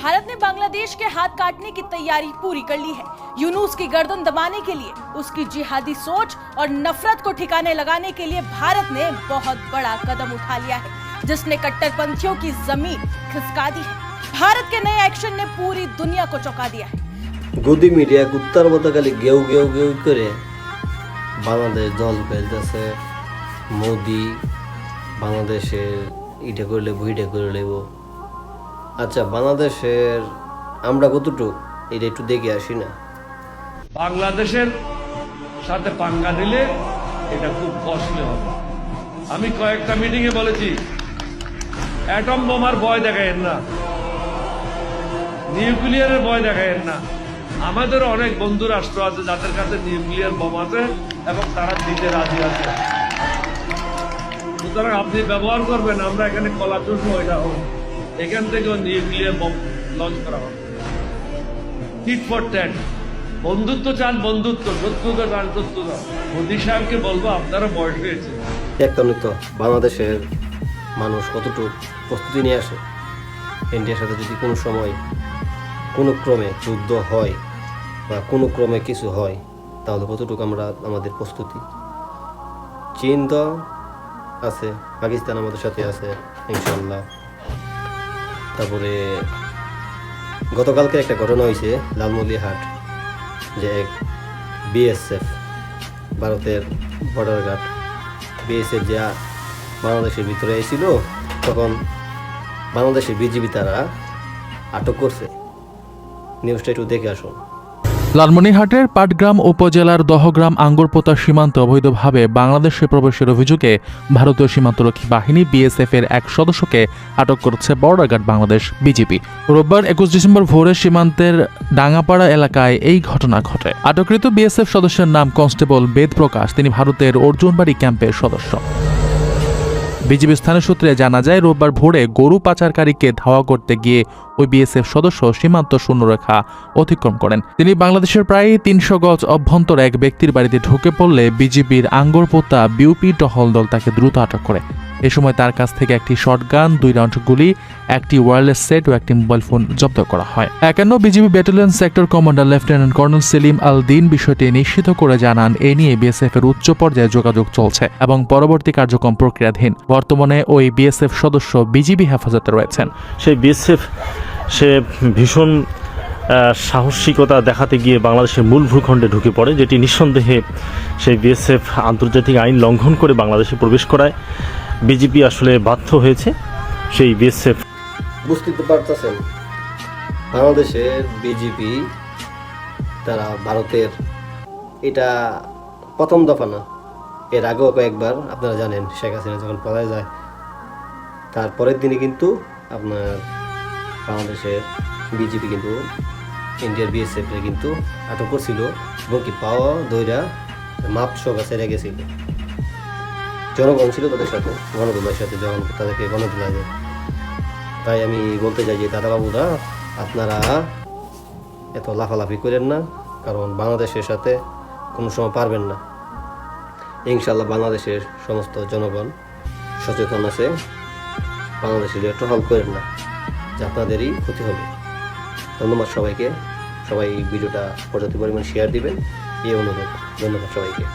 भारत ने बांग्लादेश के हाथ काटने की तैयारी पूरी कर ली है। यूनुस की गर्दन दबाने के लिए, उसकी जिहादी सोच और नफरत को ठिकाने लगाने के लिए भारत ने बहुत बड़ा कदम उठा लिया है, जिसने कट्टरपंथियों की जमीन खिसका दी है। भारत के नए एक्शन ने पूरी दुनिया को चौंका दिया है। গদি মিডিয়া কুত্তার মতো খালি গেউ গেউ গেউ করে বাংলাদেশ দল ফেলতেছে। মোদি বাংলাদেশের ইটা করলে বইটা করে নেব। আচ্ছা, বাংলাদেশের আমরা কতটুক এটা একটু দেখে আসি না। বাংলাদেশের সাথে পাঙ্গা নিলে এটা খুব কষ্টে হবে। আমি কয়েকটা মিটিংয়ে বলেছি, অ্যাটম বোমার ভয় দেখায়েন না, নিউক্লিয়ারের ভয় দেখায়েন না। আমাদের অনেক বন্ধু রাষ্ট্র আছে যাদের কাছে নিউক্লিয়ার বোম আছে এবং তারা দিতে রাজি আছে। সুতরাং আপনি ব্যবহার করবেন, আমরা এখানে কলা চুষবো, এটা হোক, এখান থেকেও নিউক্লিয়ার বোম লঞ্চ করা হবে। টিট ফর ট্যাট, বন্ধুত্ব চান বন্ধুত্ব, শত্রুতা চান শত্রুতা। মোদী সাহেবকে বলবো আপনারা বয়স হয়েছে। একদমই তো বাংলাদেশের মানুষ কতটুকু প্রস্তুতি নিয়ে আসে। ইন্ডিয়ার সাথে যদি কোনো সময় কোনো ক্রমে যুদ্ধ হয় বা কোনো ক্রমে কিছু হয়, তাহলে কতটুকু আমরা আমাদের প্রস্তুতি। চীন তো আছে, পাকিস্তান আমাদের সাথে আছে ইনশাল্লাহ। তারপরে গতকালকে একটা ঘটনা হয়েছে লালমনিরহাট, যে এক বিএসএফ, ভারতের বর্ডার গার্ড বিএসএফ যে বাংলাদেশের ভিতরে এসেছিল, তখন বাংলাদেশের বিজিবি তারা আটক করছে। নিউজটা একটু দেখে আসুন। লালমনিরহাটের পাটগ্রাম উপজেলার দহগ্রাম আঙ্গুরপোতা সীমান্তে অবৈধভাবে বাংলাদেশে প্রবেশের অভিযোগে ভারতীয় সীমান্তরক্ষী বাহিনী বিএসএফ এর এক সদস্যকে আটক করেছে বর্ডার গার্ড বাংলাদেশ বিজিবি। রোববার 21 ডিসেম্বর ভোরে সীমান্তের ডাঙ্গাপাড়া এলাকায় এই ঘটনা ঘটে। আটককৃত বিএসএফ সদস্যের নাম কনস্টেবল বেদ প্রকাশ। তিনি ভারতের অর্জুনবাড়ি ক্যাম্পের সদস্য। বিজিবি স্থানীয় সূত্রে জানা যায়, রোববার ভোরে গরু পাচারকারীকে ধাওয়া করতে গিয়ে ওই বিএসএফ সদস্য সীমান্ত শূন্যরেখা অতিক্রম করেন। তিনি বাংলাদেশের প্রায় 300 গজ অভ্যন্তরে এক ব্যক্তির বাড়িতে ঢুকে পড়লে বিজিবির আঙ্গুরপোতা বিউপি টহল দল তাকে দ্রুত আটক করে। এ সময় তার কাছ থেকে একটি শটগান, 2 রাউন্ড গুলি, একটি ওয়্যারলেস সেট ও একটি মোবাইল ফোন জব্দ করা হয়। 51 BGB battalion sector commander lieutenant colonel Selim Al Din বিষয়টি নিশ্চিত করে জানান, এ নিয়ে বিএসএফ এর উচ্চ পর্যায়ে যোগাযোগ চলছে এবং পরবর্তী কার্যক্রম প্রক্রিয়াধীন। বর্তমানে ওই বিএসএফ সদস্য বিজিবি হেফাজতে রয়েছেন। সেই বিএসএফ সে ভীষণ সাহসিকতা দেখাতে গিয়ে বাংলাদেশের মূল ভূখণ্ডে ঢুকে পড়ে, যেটি নিঃসন্দেহে সেই বিএসএফ আন্তর্জাতিক আইন লঙ্ঘন করে বাংলাদেশে প্রবেশ করায় বিজেপি আসলে বাধ্য হয়েছে। সেই বিএসএফ বুঝতে তো পারতেছেন, বাংলাদেশের বিজেপি তারা ভারতের, এটা প্রথম দফা না, এর আগেও কয়েকবার আপনারা জানেন, শেখ হাসিনা যখন পলায় যায় তারপরের দিনে কিন্তু আপনার বাংলাদেশের বিজেপি কিন্তু ইন্ডিয়ার বিএসএফ এর কিন্তু আটক করছিল এবং কি পাওয়া দইরা মাপ সব ছেড়ে গেছিল। জনগণ ছিল তাদের সাথে, গণদোলার সাথে, যখন তাদেরকে গণদোলা যায়। তাই আমি বলতে চাই যে দাদা বাবুরা, আপনারা এত লাফালাফি করেন না, কারণ বাংলাদেশের সাথে কোনো সময় পারবেন না। ইনশাল্লাহ বাংলাদেশের সমস্ত জনগণ সচেতন আছে, বাংলাদেশের টহল করেন না, যে আপনাদেরই ক্ষতি হবে। ধন্যবাদ সবাইকে, সবাই ভিডিওটা পর্যাপ্ত পরিমাণ শেয়ার দিবেন, এই অনুরোধ। ধন্যবাদ সবাইকে।